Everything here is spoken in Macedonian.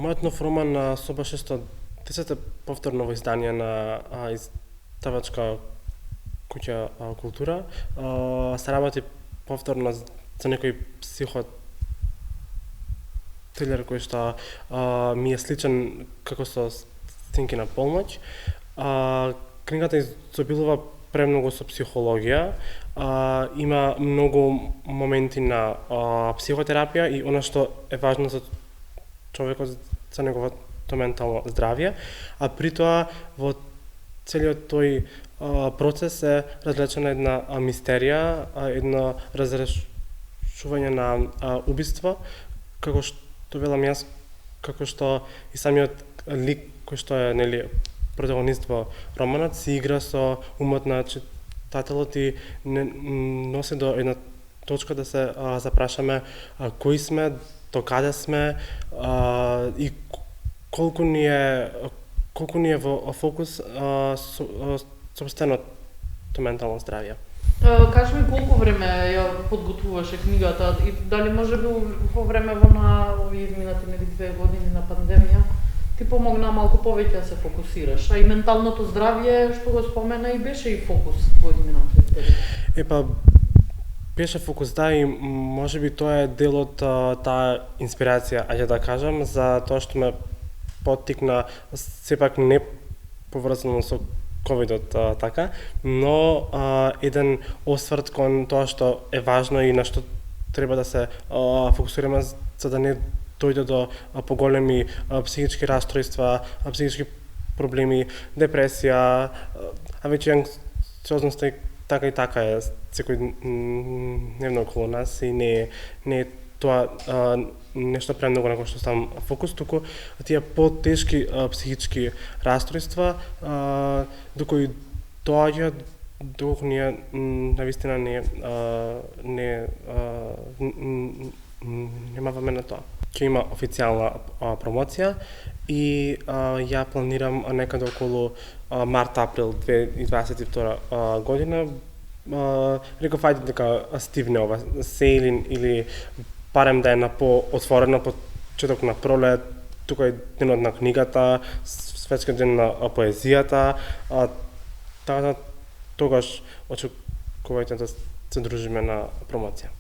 Мојот нов роман со баш исто 10 повторно издание на издавачка куќа култура. Се работи повторно за некој психотрилер кој што ми е сличен како со стинки на полноќ. Книгата изобилува премногу со психологија, има многу моменти на психотерапија и она што е важно за човекот за неговото ментално здравје, а при тоа во целиот тој процес е разлечена една мистерија, едно разрешување на убиство, како што велам јас, како што и самиот лик кој што е протагонист во романот се игра со умот на читателот и носи до една точка да се запрашаме кои сме, до каде сме и колку ни е во фокус сопственото ментално здравје. Кажи ми колку време ја подготвуваше книгата и дали може би во време на овие изминати 2 години на пандемија ти помогна малку повеќе да се фокусираш, а и менталното здравје што го спомена и беше и фокус во изминатите години. Беше фокус, да, и можеби тоа е дел од таа инспирација, ајде да кажам, за тоа што ме поттикна сепак не поврзано со ковидот така, но еден осврт кон тоа што е важно и на што треба да се фокусираме за да не дојде до поголеми психички растројства, психички проблеми, депресија, а веќе анксиозност така и така е секојдневно околу нас и не е тоа нешто премногу на кое што ставам фокус, туку тие потешки психички растројства доколку доаѓаат, доколку ние навистина немаваме на тоа. Ќе има официјална промоција и ја планирам некаде околу март-април 2022 година. Реков ајде дека стивне ова се или барем да е на поотворено почеток на пролет, тука е денот на книгата, светски ден на поезијата, тогаш очекувајте да се дружиме на промоција.